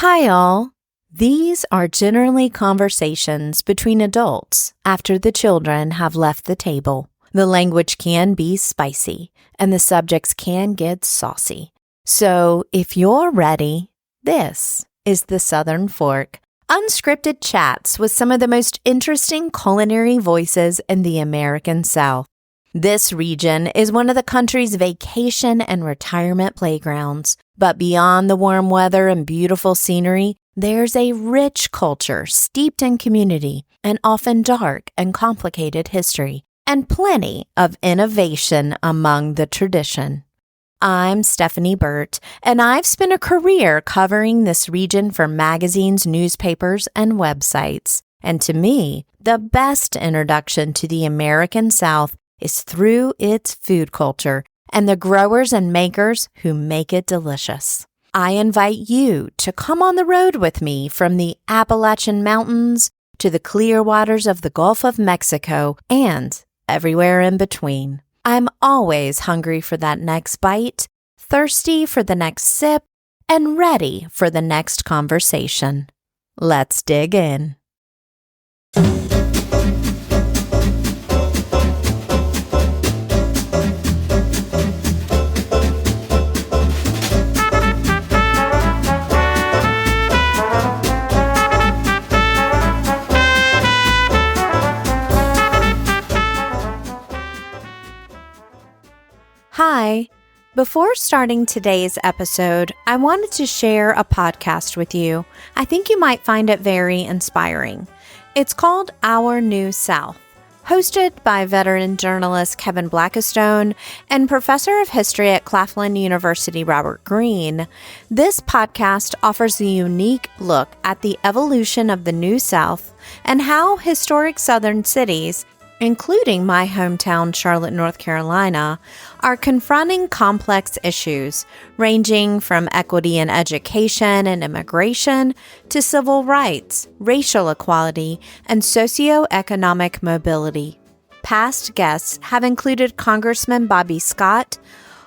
Hi, all. These are generally conversations between adults after the children have left the table. The language can be spicy, and the subjects can get saucy. So, if you're ready, this is the Southern Fork. Unscripted chats with some of the most interesting culinary voices in the American South. This region is one of the country's vacation and retirement playgrounds. But beyond the warm weather and beautiful scenery, there's a rich culture steeped in community and often dark and complicated history, and plenty of innovation among the tradition. I'm Stephanie Burt, and I've spent a career covering this region for magazines, newspapers, and websites. And to me, the best introduction to the American South is through its food culture and the growers and makers who make it delicious. I invite you to come on the road with me from the Appalachian Mountains to the clear waters of the Gulf of Mexico and everywhere in between. I'm always hungry for that next bite, thirsty for the next sip, and ready for the next conversation. Let's dig in. Hi. Before starting today's episode, I wanted to share a podcast with you. I think you might find it very inspiring. It's called Our New South, hosted by veteran journalist Kevin Blackistone and professor of history at Claflin University Robert Greene. This podcast offers a unique look at the evolution of the New South and how historic Southern cities, including my hometown, Charlotte, North Carolina, are confronting complex issues ranging from equity in education and immigration to civil rights, racial equality, and socioeconomic mobility. Past guests have included Congressman Bobby Scott,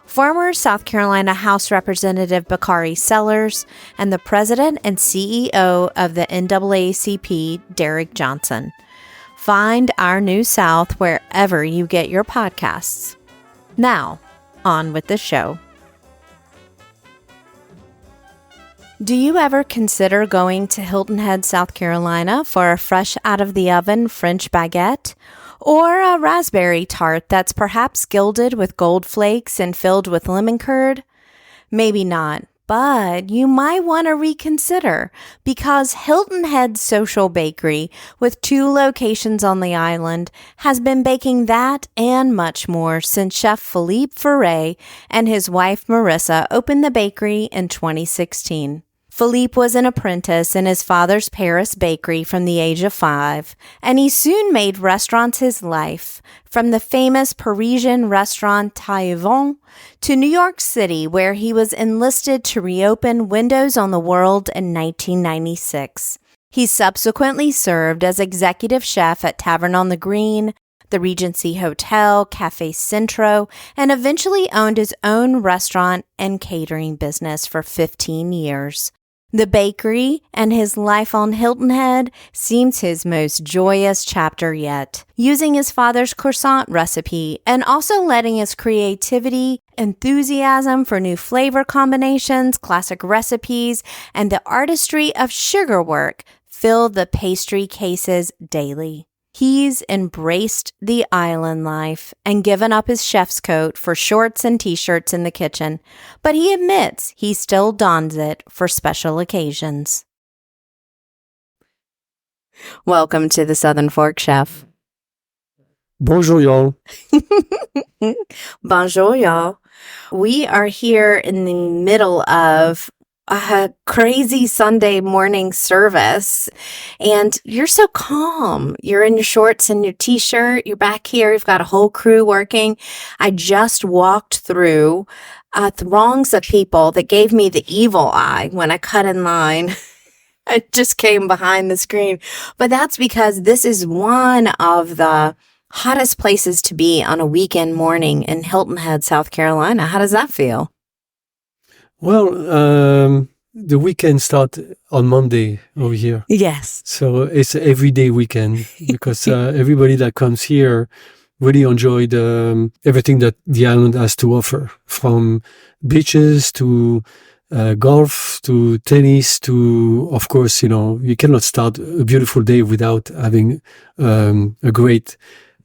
former South Carolina House Representative Bakari Sellers, and the president and CEO of the NAACP, Derek Johnson. Find Our New South wherever you get your podcasts. Now, on with the show. Do you ever consider going to Hilton Head, South Carolina for a fresh out of the oven French baguette? Or a raspberry tart that's perhaps gilded with gold flakes and filled with lemon curd? Maybe not. But you might want to reconsider because Hilton Head Social Bakery, with 2 locations on the island, has been baking that and much more since Chef Philippe Feret and his wife Marissa opened the bakery in 2016. Philippe was an apprentice in his father's Paris bakery from the age of 5, and he soon made restaurants his life, from the famous Parisian restaurant Taillevent to New York City, where he was enlisted to reopen Windows on the World in 1996. He subsequently served as executive chef at Tavern on the Green, the Regency Hotel, Cafe Centro, and eventually owned his own restaurant and catering business for 15 years. The bakery and his life on Hilton Head seems his most joyous chapter yet, using his father's croissant recipe and also letting his creativity, enthusiasm for new flavor combinations, classic recipes, and the artistry of sugar work fill the pastry cases daily. He's embraced the island life and given up his chef's coat for shorts and t-shirts in the kitchen, but he admits he still dons it for special occasions. Welcome to the Southern Fork, Chef. Bonjour, y'all. Bonjour, y'all. We are here in the middle of a crazy Sunday morning service, and you're so calm. You're in your shorts and your t-shirt. You're back here. You've got a whole crew working. I just walked through throngs of people that gave me the evil eye when I cut in line. I just came behind the screen, but that's because this is one of the hottest places to be on a weekend morning in Hilton Head, South Carolina. How does that feel? Well, the weekend start on Monday over here. Yes. So it's an everyday weekend because everybody that comes here really enjoyed everything that the island has to offer, from beaches to golf to tennis to, of course, you cannot start a beautiful day without having a great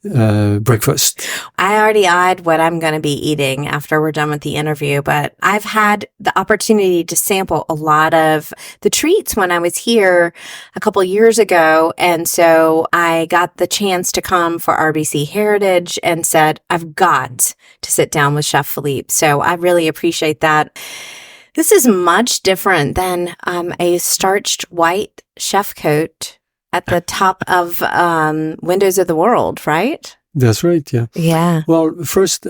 breakfast. I already eyed what I'm going to be eating after we're done with the interview, but I've had the opportunity to sample a lot of the treats when I was here a couple years ago. And so I got the chance to come for RBC Heritage and said, I've got to sit down with Chef Philippe. So I really appreciate that. This is much different than a starched white chef coat at the top of Windows of the World, right? That's right, yeah. Yeah. Well, first,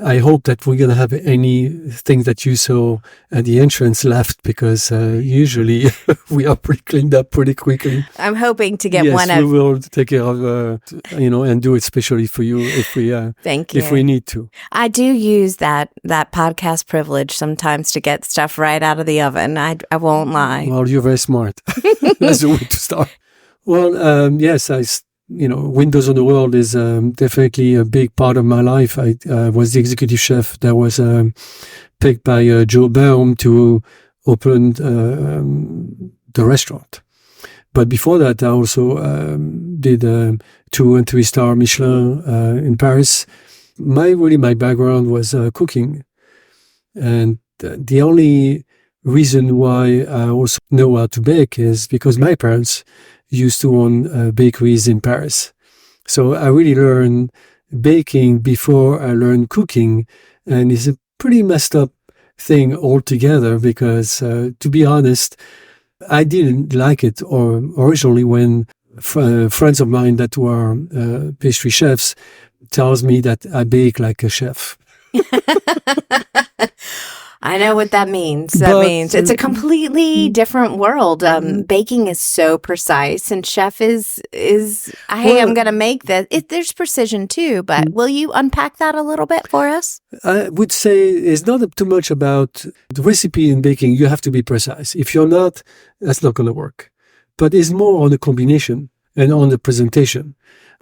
I hope that we're going to have anything that you saw at the entrance left, because usually we are pretty cleaned up pretty quickly. I'm hoping to get yes, one of... we will take care of, and do it specially for you if we Thank you. If we need to. I do use that podcast privilege sometimes to get stuff right out of the oven. I won't lie. Well, you're very smart. That's the way to start. Well, yes, Windows of the World is definitely a big part of my life. I was the executive chef that was picked by Joe Baum to open the restaurant. But before that, I also did 2 and 3-star Michelin in Paris. My background was cooking. And the only reason why I also know how to bake is because my parents used to own bakeries in Paris. So I really learned baking before I learned cooking, and it's a pretty messed up thing altogether because, to be honest, I didn't like it originally when friends of mine that were pastry chefs tells me that I bake like a chef. I know what that means. That means it's a completely different world. Baking is so precise, and chef is hey, I'm going to make this. There's precision too, but will you unpack that a little bit for us? I would say it's not too much about the recipe in baking. You have to be precise. If you're not, that's not going to work. But it's more on the combination and on the presentation.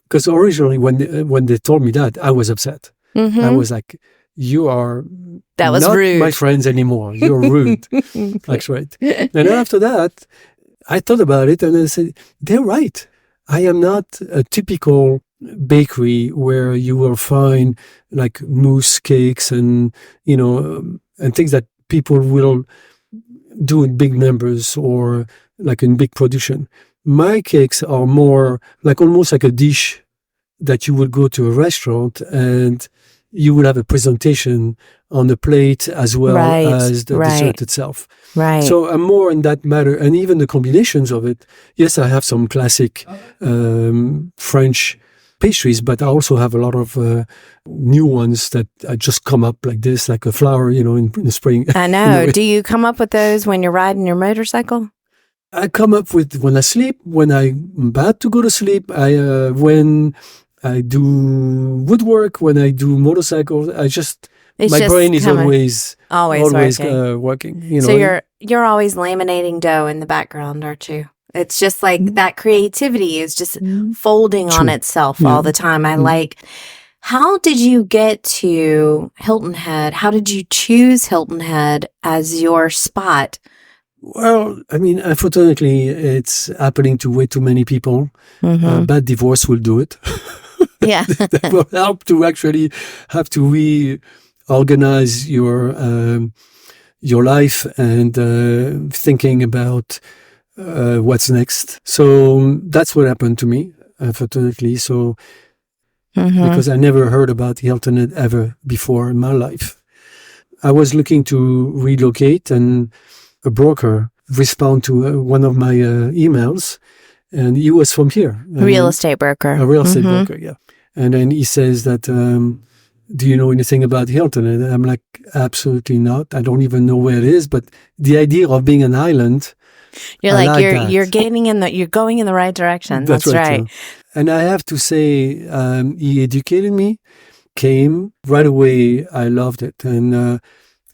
Because originally, when they told me that, I was upset. Mm-hmm. I was like, you are not rude. My friends anymore. You're rude. That's right. And then after that, I thought about it and I said, they're right. I am not a typical bakery where you will find like mousse cakes and, and things that people will do in big numbers or like in big production. My cakes are more like almost like a dish that you would go to a restaurant and you will have a presentation on the plate as well as the dessert itself. Right. So I'm more in that matter. And even the combinations of it. Yes, I have some classic French pastries, but I also have a lot of new ones that just come up like this, like a flower, in the spring. I know. Do you come up with those when you're riding your motorcycle? I come up with when I sleep, when I'm about to go to sleep, when I do woodwork, when I do motorcycles. My brain is always working. So you're always laminating dough in the background, aren't you? It's just like that creativity is just folding on itself all the time. How did you get to Hilton Head? How did you choose Hilton Head as your spot? Well, unfortunately, it's happening to way too many people. Mm-hmm. Bad divorce will do it. Yeah. That will help to actually have to reorganize your life and thinking about what's next. So that's what happened to me, unfortunately. So because I never heard about Hilton Head ever before in my life. I was looking to relocate, and a broker responded to one of my emails, and he was from here. Real estate broker. A real estate broker, yeah. And then he says that, do you know anything about Hilton? And I'm like, absolutely not. I don't even know where it is. But the idea of being an island, you're you're going in the right direction. That's right. Yeah. And I have to say, he educated me, came right away. I loved it. And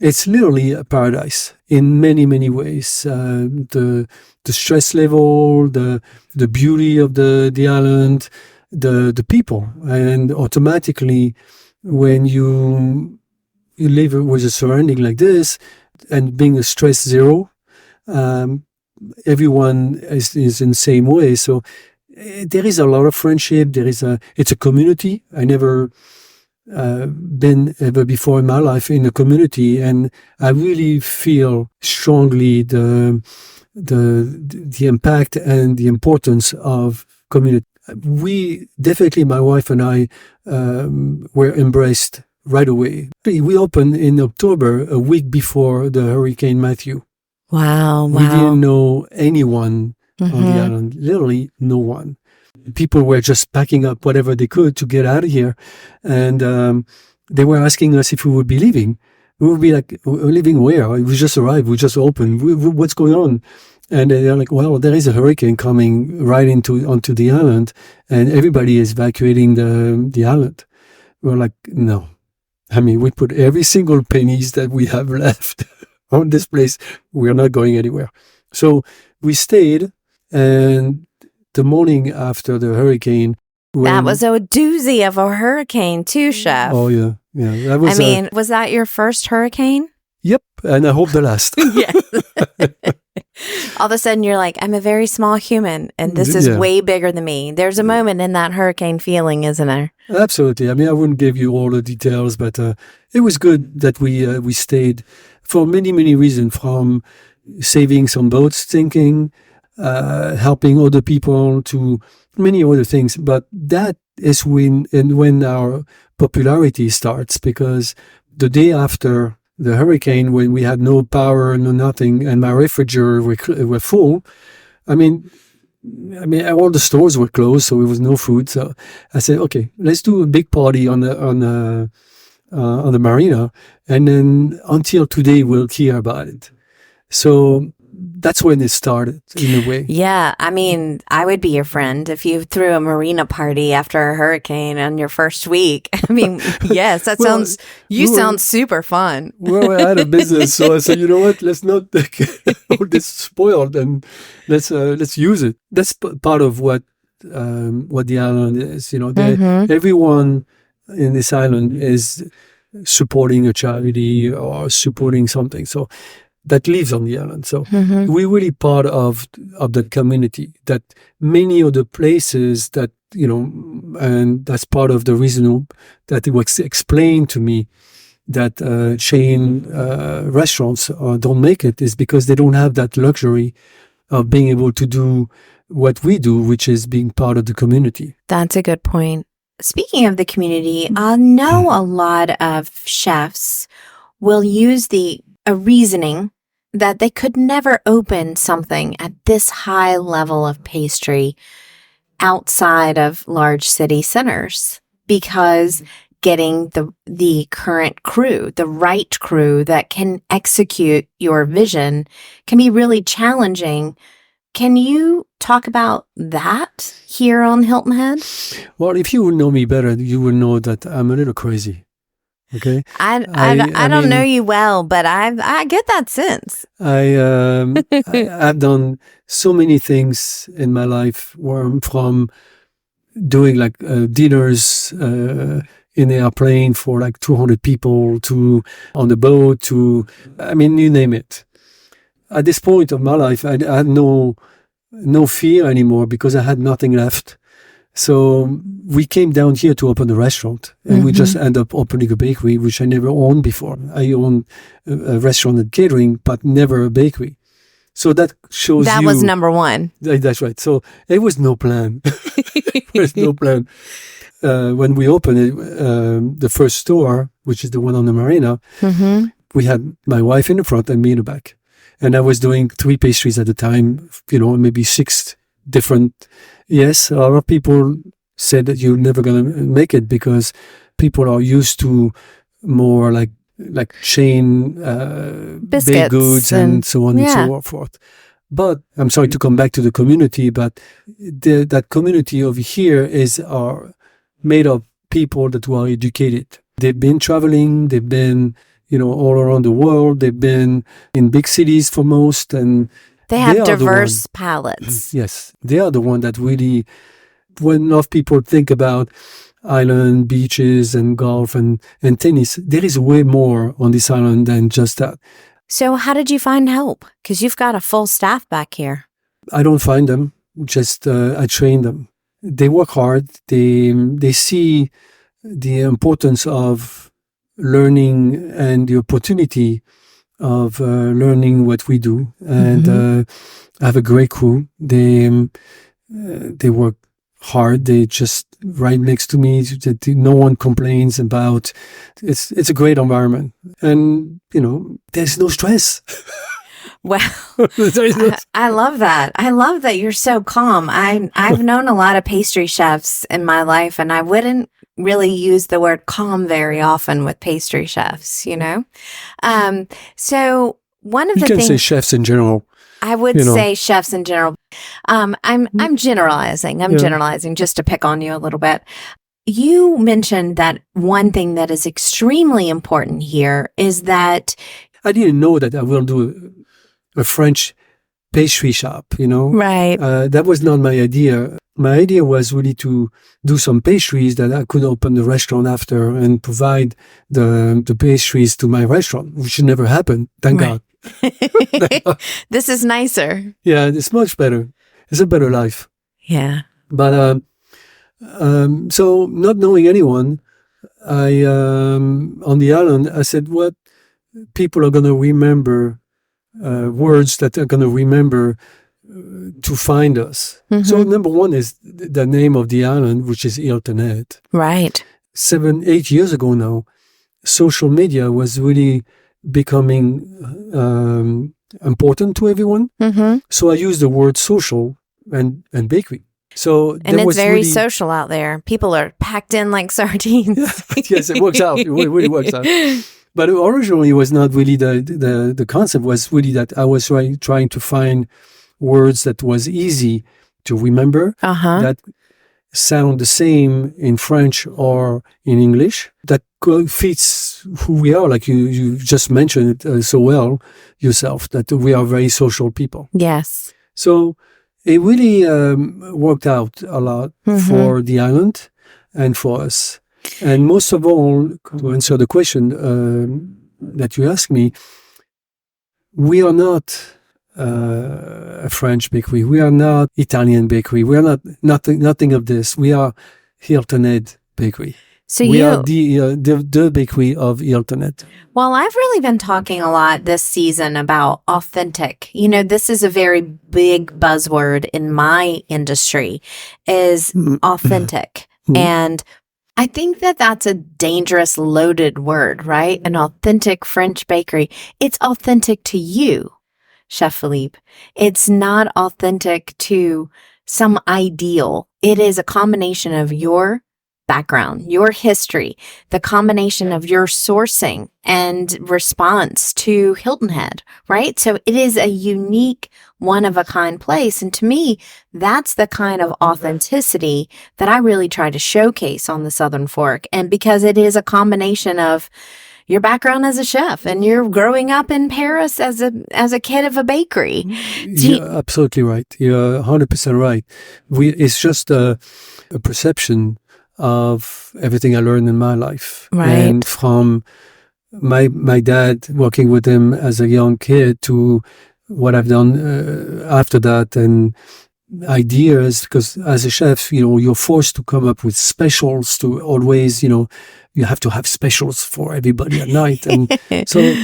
It's literally a paradise in many, many ways. The stress level, the beauty of the island, the people, and automatically when you live with a surrounding like this and being a stress zero, everyone is in the same way. So there is a lot of friendship. It's a community. I never been ever before in my life in a community, and I really feel strongly the impact and the importance of community. We definitely, my wife and I, were embraced right away. We opened in October, a week before the Hurricane Matthew. Wow. We didn't know anyone on the island, literally no one. People were just packing up whatever they could to get out of here. And they were asking us if we would be leaving. We would be like, leaving where? We just arrived, we just opened. What's going on? And they're like, well, there is a hurricane coming right onto the island, and everybody is evacuating the island. We're like, no. I mean, we put every single pennies that we have left on this place. We're not going anywhere. So we stayed, and the morning after the hurricane, that was a doozy of a hurricane too, Chef. Oh yeah. That was. Was that your first hurricane? Yep, and I hope the last. Yeah. All of a sudden, you're like, I'm a very small human, and this is way bigger than me. There's a moment in that hurricane feeling, isn't there? Absolutely. I mean, I wouldn't give you all the details, but it was good that we stayed for many, many reasons, from saving some boats sinking, helping other people, to many other things. But that is when our popularity starts, because the day after the hurricane, when we had no power, no nothing, and my refrigerator were full, I mean, all the stores were closed, so there was no food. So I said, okay, let's do a big party on the marina, and then until today we'll hear about it. So that's when it started, in a way. Yeah, I mean, I would be your friend if you threw a marina party after a hurricane on your first week. I mean, yes, that sounds super fun. Well, I had a business, so I said, you know what, let's not get all this spoiled, and let's use it. That's part of what the island is. You know, everyone in this island is supporting a charity or supporting something. So that lives on the island. So we're really part of the community, that many of the places that, you know, and that's part of the reason that it was explained to me that chain restaurants don't make it, is because they don't have that luxury of being able to do what we do, which is being part of the community. That's a good point. Speaking of the community, I know a lot of chefs will use a reasoning that they could never open something at this high level of pastry outside of large city centers, because getting the current crew, the right crew that can execute your vision, can be really challenging. Can you talk about that here on Hilton Head? Well, if you would know me better, you would know that I'm a little crazy. Okay. I don't know you well, but I get that sense. I've done so many things in my life, from doing like dinners in the airplane for like 200 people, to on the boat, to, I mean, you name it. At this point of my life, I had no fear anymore, because I had nothing left. So we came down here to open a restaurant, and we just ended up opening a bakery, which I never owned before. I owned a restaurant and catering, but never a bakery. So that shows that was number one. That's right. So there was no plan. There was no plan. When we opened it, the first store, which is the one on the marina, we had my wife in the front and me in the back. And I was doing 3 pastries at a time, you know, maybe 6 different. Yes, a lot of people said that you're never going to make it, because people are used to more like chain baked goods and so on and so forth. But I'm sorry to come back to the community, but that community over here are made of people that were educated. They've been traveling, they've been, all around the world. They've been in big cities for most, and they have diverse palates. Yes, they are the one that really, when enough people think about island, beaches, and golf and tennis, there is way more on this island than just that. So how did you find help? Because you've got a full staff back here. I don't find them, just I train them. They work hard. They see the importance of learning and the opportunity of learning what we do. And I have a great crew. They work hard. They just right next to me. No one complains about. It's a great environment, and there's no stress. Well, I love that. I love that you're so calm. I've known a lot of pastry chefs in my life, and I wouldn't really use the word calm very often with pastry chefs. So one of the things, you can say chefs in general. I would say chefs in general. I'm generalizing. I'm generalizing just to pick on you a little bit. You mentioned that one thing that is extremely important here is that I didn't know that I will do a French pastry shop, Right. That was not my idea. My idea was really to do some pastries that I could open the restaurant after and provide the pastries to my restaurant, which never happened. Thank God. This is nicer. Yeah, it's much better. It's a better life. Yeah. But so not knowing anyone, I on the island, I said, what people are going to remember, words that are going to remember to find us. So number one is the name of the island, which is Hilton Head. Right. 7-8 years ago now, social media was really becoming important to everyone. So I used the word social and bakery. So and it's very social out there. People are packed in like sardines. Yes, it works out. It really works out. But originally, it was not really the concept was really that I was trying to find words that was easy to remember, that sound the same in French or in English, that fits who we are, like you just mentioned it so well yourself, that we are very social people. Yes. So it really worked out a lot for the island and for us. And most of all, to answer the question that you asked me, we are not a French bakery. We are not Italian bakery. We are not nothing of this. We are Hilton Head Bakery. So we are the bakery of Hilton Head. Well, I've really been talking a lot this season about authentic. This is a very big buzzword in my industry, is authentic. And I think that that's a dangerous, loaded word, right? An authentic French bakery. It's authentic to you, Chef Philippe. It's not authentic to some ideal. It is a combination of your background, your history, the combination of your sourcing and response to Hilton Head, right? So it is a unique, one-of-a-kind place. And to me, that's the kind of authenticity that I really try to showcase on the Southern Fork. And because it is a combination of your background as a chef and you're growing up in Paris as a kid of a bakery. You're absolutely right. You're 100% right. It's just a perception of everything I learned in my life. Right. And from my dad, working with him as a young kid, to what I've done after that, and ideas, because as a chef, you're forced to come up with specials, to always, you have to have specials for everybody at night. And so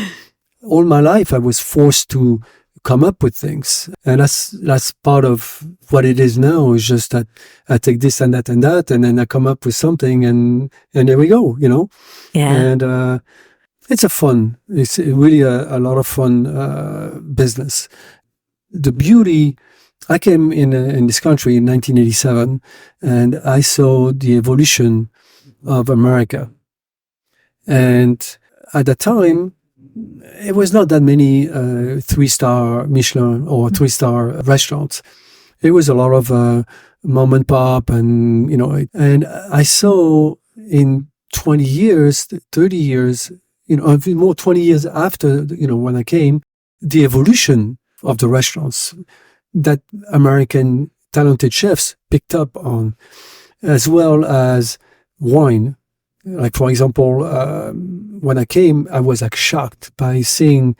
all my life I was forced to come up with things. And that's part of what it is now, is just that I take this and that and that, and then I come up with something, and there we go, Yeah. And it's it's really a lot of fun business. The beauty, I came in this country in 1987, and I saw the evolution of America. And at that time, it was not that many 3-star Michelin or 3-star restaurants. It was a lot of mom and pop, and and I saw in 20 years, 30 years, more 20 years after, when I came, the evolution of the restaurants that American talented chefs picked up on, as well as wine. Like, for example, when I came, I was like shocked by seeing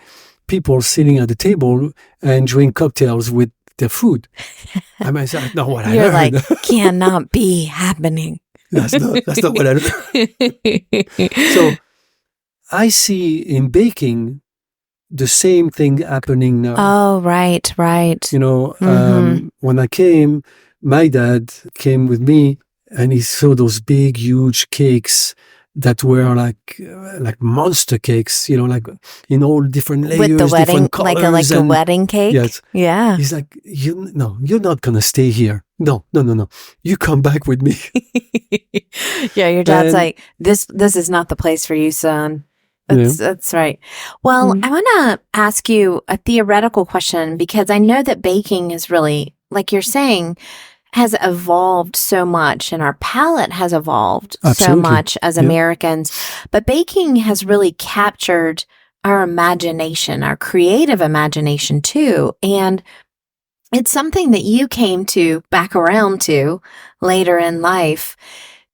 people sitting at the table and drink cocktails with their food. I mean, I know what I You're learned. like, cannot be happening. That's not what I learned. So I see in baking the same thing happening now. Oh, right. When I came, my dad came with me and he saw those big, huge cakes that were like monster cakes, like in all different layers, with the wedding, different colors. like a wedding cake. Yes. Yeah. He's like, you're not going to stay here. No. You come back with me. Yeah. Your dad's like, this is not the place for you, son. That's right. Well, I want to ask you a theoretical question, because I know that baking is really, like you're saying, has evolved so much, and our palate has evolved so much as Americans. But baking has really captured our imagination, our creative imagination too. And it's something that you came back around to later in life.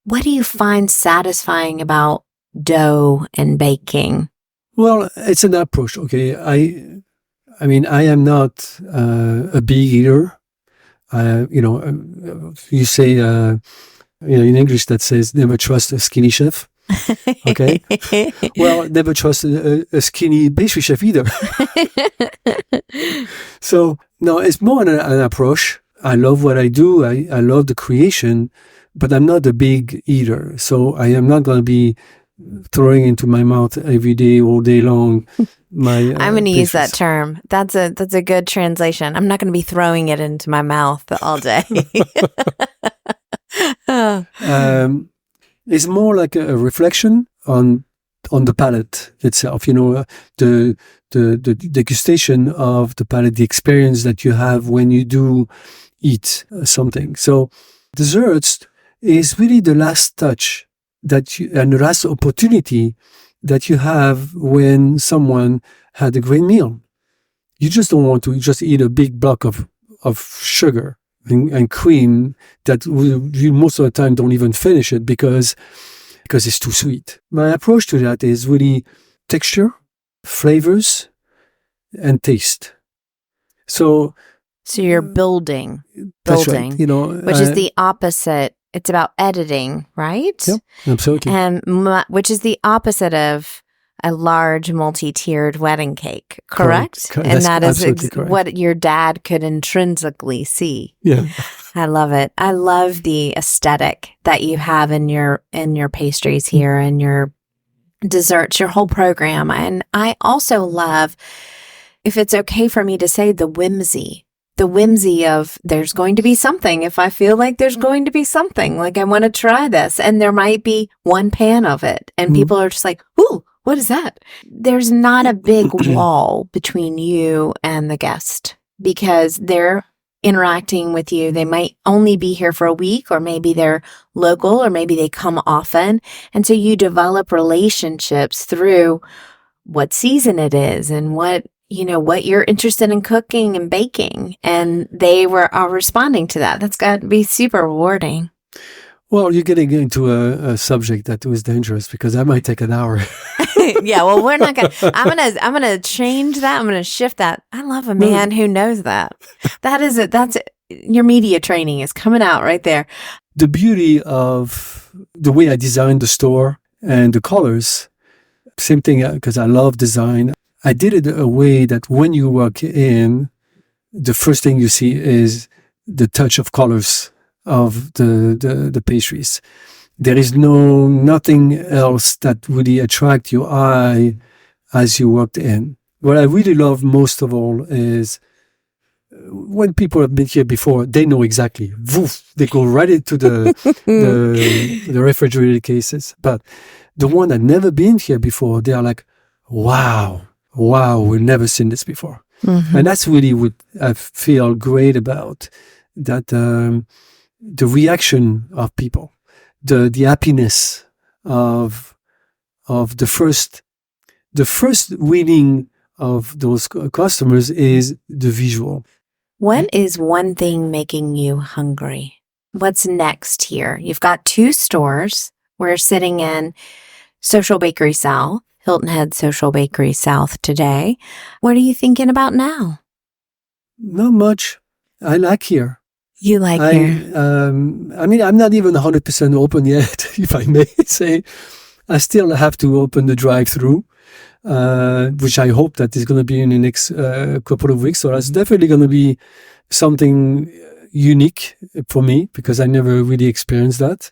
What do you find satisfying about dough and baking? Well, it's an approach. Okay. I mean, I am not a big eater. You say, in English that says never trust a skinny chef. Okay. Well, never trust a skinny pastry chef either. So, no, it's more an approach. I love what I do. I love the creation, but I'm not a big eater. So I am not going to be throwing into my mouth every day, all day long. I'm going to use that term. That's a good translation. I'm not going to be throwing it into my mouth all day. It's more like a reflection on the palate itself. The degustation of the palate, the experience that you have when you do eat something. So desserts is really the last touch and the last opportunity that you have when someone had a great meal. You just don't want to just eat a big block of sugar and cream that you most of the time don't even finish it because it's too sweet. My approach to that is really texture, flavors, and taste. So you're building, that's right, which is the opposite. It's about editing, right? Yep, absolutely. And which is the opposite of a large multi-tiered wedding cake, correct? And that is what your dad could intrinsically see. Yeah. I love it. I love the aesthetic that you have in your pastries here and your desserts, your whole program. And I also love, if it's okay for me to say, the whimsy of there's going to be something. If I feel like there's going to be something, like I want to try this, and there might be one pan of it, and people are just like, ooh, what is that? There's not a big wall between you and the guest, because they're interacting with you. They might only be here for a week, or maybe they're local, or maybe they come often. And so you develop relationships through what season it is and what you're interested in cooking and baking, and they are responding to that. That's got to be super rewarding. Well, you're getting into a subject that was dangerous, because that might take an hour. Yeah, well, we're not gonna. I'm gonna change that. I'm gonna shift that. I love a man who knows that. That's it. Your media training is coming out right there. The beauty of the way I designed the store and the colors, same thing, because I love design. I did it a way that when you walk in, the first thing you see is the touch of colors of the pastries. There is nothing else that really attract your eye as you walked in. What I really love most of all is when people have been here before, they know exactly. Woof, they go right into the refrigerated cases. But the one that never been here before, they are like, wow, we've never seen this before. Mm-hmm. And that's really what I feel great about, that the reaction of people, the happiness of the first the first winning of those customers is the visual. What is one thing making you hungry? What's next here? You've got 2 stores. We're sitting in Social Bakery South, Hilton Head Social Bakery South today. What are you thinking about now? Not much. I like here. You like here? I mean, I'm not even 100% open yet, if I may say. I still have to open the drive-through, which I hope that is going to be in the next couple of weeks. So that's definitely going to be something unique for me because I never really experienced that.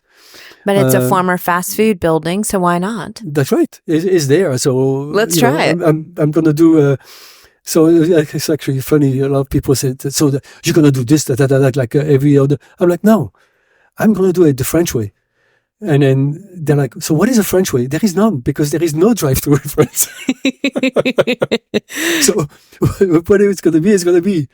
But it's a former fast food building, so why not? That's right. It's there. So let's try it. I'm going to do. So it's actually funny. A lot of people say, "So you're going to do this, that, like every other." I'm like, no, I'm going to do it the French way. And then they're like, "So what is a French way?" There is none because there is no drive-through in France. So whatever it's going to be, it's going to be.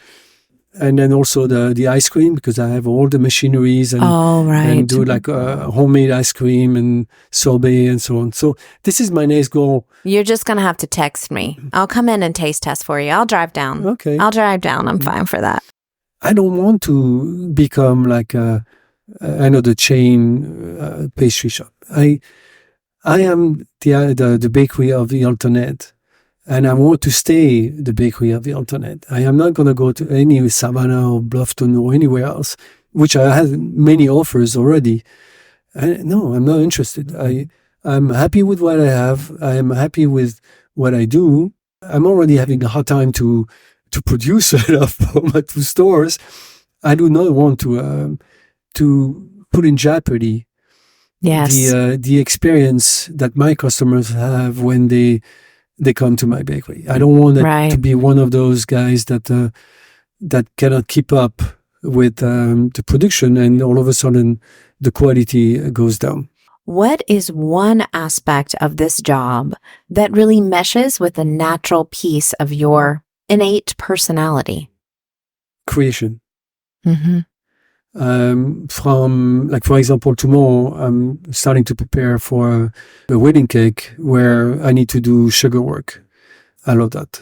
And then also the ice cream because I have all the machineries and do like homemade ice cream and sorbet and so on. So this is my next goal. You're just going to have to text me. I'll come in and taste test for you. I'll drive down. Okay. I'll drive down. I'm fine for that. I don't want to become like another chain pastry shop. I am the bakery of the Hilton Head. And I want to stay the bakery of the Hilton Head. I am not going to go to any Savannah or Bluffton or anywhere else, which I had many offers already. No, I'm not interested. I'm happy with what I have. I am happy with what I do. I'm already having a hard time to produce enough for my 2 stores. I do not want to put in jeopardy the experience that my customers have when they come to my bakery. I don't want it to be one of those guys that cannot keep up with the production and all of a sudden the quality goes down. What is one aspect of this job that really meshes with the natural piece of your innate personality? Creation. Mm-hmm. From, like, for example, tomorrow I'm starting to prepare for a wedding cake where I need to do sugar work. I love that.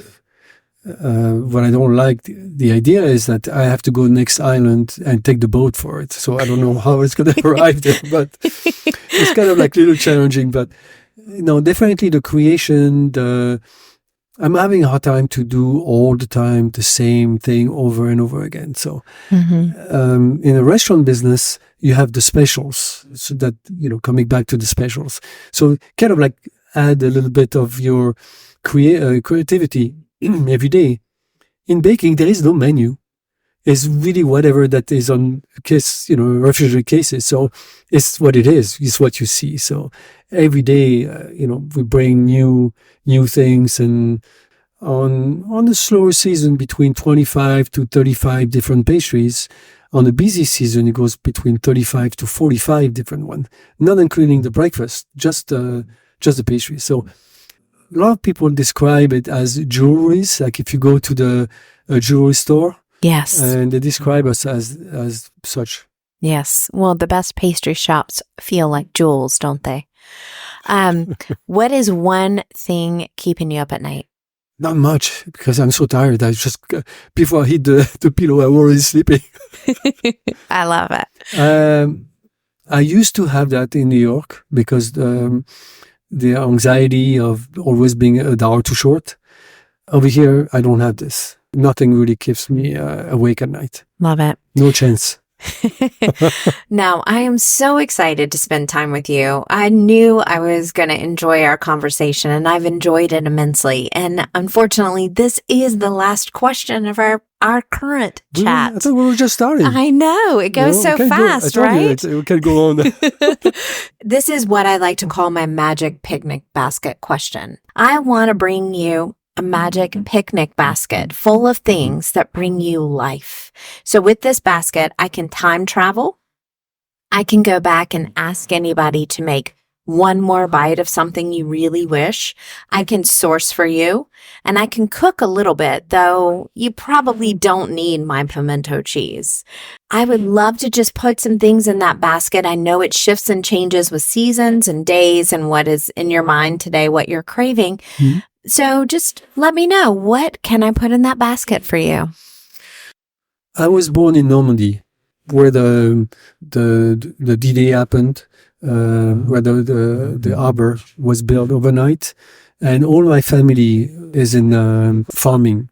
What I don't like, the idea is that I have to go next island and take the boat for it. So I don't know how it's going to arrive there, but it's kind of like a little challenging. But no, definitely the creation, I'm having a hard time to do all the time the same thing over and over again. So in a restaurant business, you have the specials. So that, coming back to the specials. So kind of like add a little bit of your creativity every day. In baking, there is no menu. It's really whatever that is on refrigerator cases. So it's what it is. It's what you see. So every day, we bring new things, and on the slower season, between 25 to 35 different pastries. On the busy season, it goes between 35 to 45 different ones, not including the breakfast, just the pastry. So a lot of people describe it as jewelries. Like if you go to the jewelry store, yes, and they describe us as such. Yes. Well, the best pastry shops feel like jewels, don't they? What is one thing keeping you up at night? Not much, because I'm so tired. I just, before I hit the pillow, I'm already sleeping. I love it. I used to have that in New York because the anxiety of always being an hour too short. Over here, I don't have this. Nothing really keeps me awake at night. Love it. No chance. Now, I am so excited to spend time with you. I knew I was going to enjoy our conversation, and I've enjoyed it immensely. And unfortunately, this is the last question of our current chat. I thought we were just starting. I know. It goes so fast, right? We can go on. This is what I like to call my magic picnic basket question. I want to bring you a magic picnic basket full of things that bring you life. So with this basket, I can time travel. I can go back and ask anybody to make one more bite of something you really wish. I can source for you, and I can cook a little bit, though you probably don't need my pimento cheese. I would love to just put some things in that basket. I know it shifts and changes with seasons and days and what is in your mind today, what you're craving. Mm-hmm. So just let me know, what can I put in that basket for you? I was born in Normandy, where the D-Day happened, where the harbor was built overnight, and all my family is in farming.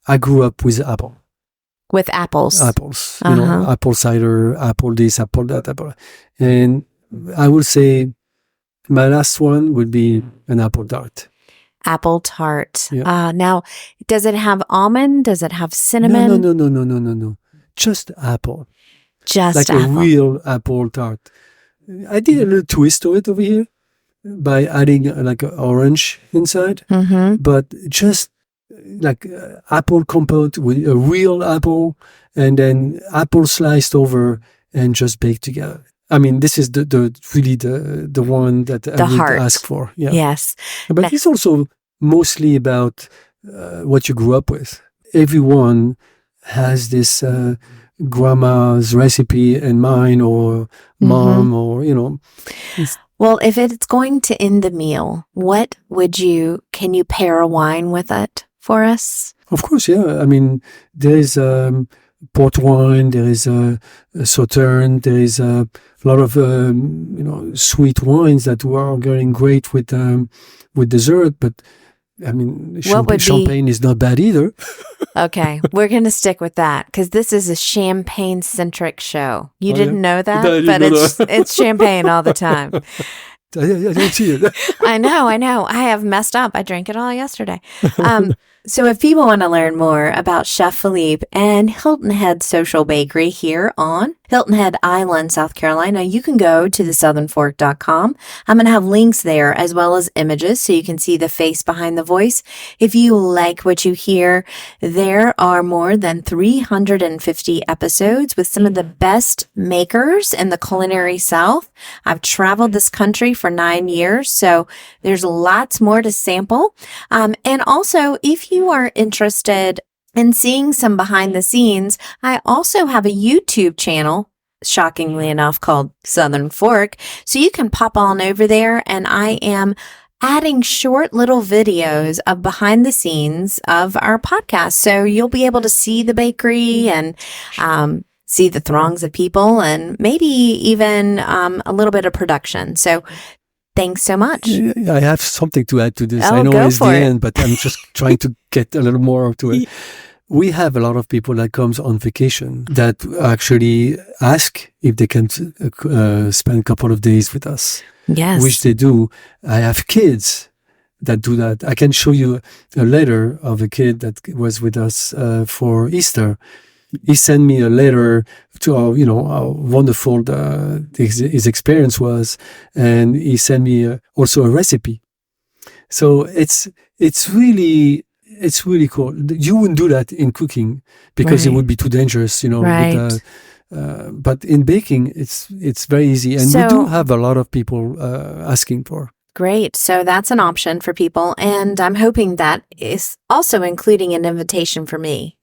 I grew up with apple. With apples. Apples, apple cider, apple this, apple that, apple. And I would say my last one would be an apple tart. Apple tart. Yeah. Now, does it have almond? Does it have cinnamon? No. Just apple. Just like apple. A real apple tart. I did a little twist to it over here by adding like an orange inside, but just like apple compote with a real apple and then apple sliced over and just baked together. I mean, this is the one that I would ask for. Yeah. Yes. But it's also mostly about what you grew up with. Everyone has this grandma's recipe and mine or mom or, Well, if it's going to end the meal, can you pair a wine with it for us? Of course, yeah. I mean, there is port wine, there is Sauterne, there is a lot of sweet wines that are going great with dessert. But I mean, champagne is not bad either. Okay, we're going to stick with that because this is a champagne-centric show. You didn't know that, but it's champagne all the time. I don't see it. I know. I have messed up. I drank it all yesterday. So if people want to learn more about Chef Philippe and Hilton Head Social Bakery here on Hilton Head Island, South Carolina, you can go to thesouthernfork.com. I'm going to have links there as well as images so you can see the face behind the voice. If you like what you hear, there are more than 350 episodes with some of the best makers in the culinary South. I've traveled this country for 9 years, so there's lots more to sample. And also, if you are interested in seeing some behind the scenes, I also have a YouTube channel, shockingly enough, called Southern Fork. So you can pop on over there, and I am adding short little videos of behind the scenes of our podcast. So you'll be able to see the bakery and see the throngs of people and maybe even a little bit of production. So thanks so much. I have something to add to this. Oh, I know it's the it. end, but I'm just trying to get a little more to it. We have a lot of people that comes on vacation that actually ask if they can spend a couple of days with us. Yes. Which they do. I have kids that do that. I can show you a letter of a kid that was with us for Easter. He sent me a letter to how wonderful his experience was, and he sent me also a recipe. So it's really cool. You wouldn't do that in cooking because it would be too dangerous, Right. But in baking, it's very easy, and we do have a lot of people asking for. Great. So that's an option for people, and I'm hoping that is also including an invitation for me.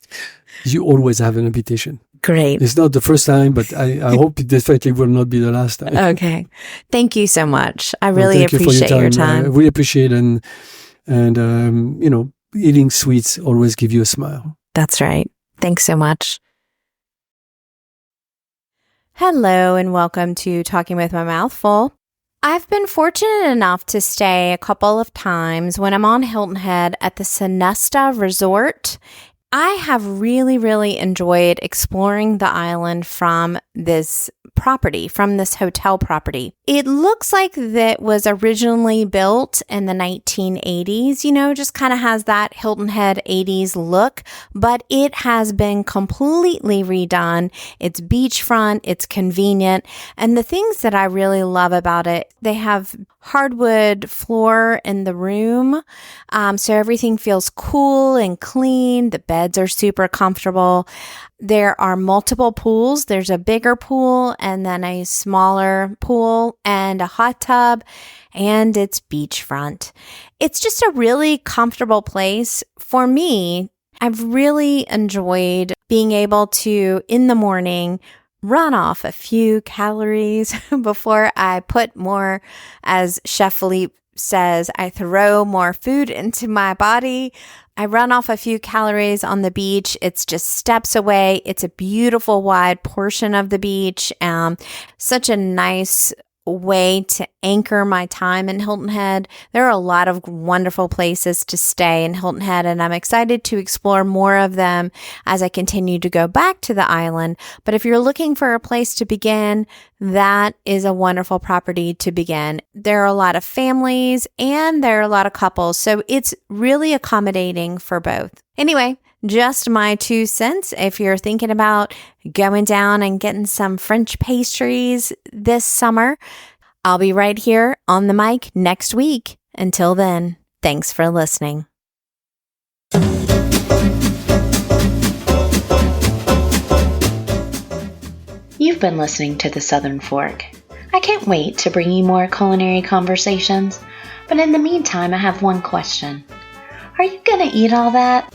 You always have an invitation. Great. It's not the first time, but I hope it definitely will not be the last time. Okay. Thank you so much. I really appreciate your time. I really appreciate it. And eating sweets always give you a smile. That's right. Thanks so much. Hello and welcome to Talking with My Mouth Full. I've been fortunate enough to stay a couple of times when I'm on Hilton Head at the Sonesta Resort. I have really, really enjoyed exploring the island from this property, from this hotel property. It looks like that was originally built in the 1980s, just kind of has that Hilton Head 80s look, but it has been completely redone. It's beachfront, it's convenient, and the things that I really love about it, they have hardwood floor in the room, so everything feels cool and clean. The beds are super comfortable. There are multiple pools. There's a bigger pool and then a smaller pool and a hot tub, and it's beachfront. It's just a really comfortable place. For me, I've really enjoyed being able to, in the morning, run off a few calories before I put more, as Chef Philippe says I throw more food into my body. I run off a few calories on the beach. It's just steps away. It's a beautiful wide portion of the beach. Such a nice way to anchor my time in Hilton Head. There are a lot of wonderful places to stay in Hilton Head, and I'm excited to explore more of them as I continue to go back to the island. But if you're looking for a place to begin, that is a wonderful property to begin. There are a lot of families and there are a lot of couples, so it's really accommodating for both. Anyway, just my 2 cents. If you're thinking about going down and getting some French pastries this summer, I'll be right here on the mic next week. Until then, thanks for listening. You've been listening to The Southern Fork. I can't wait to bring you more culinary conversations, but in the meantime, I have one question. Are you gonna eat all that?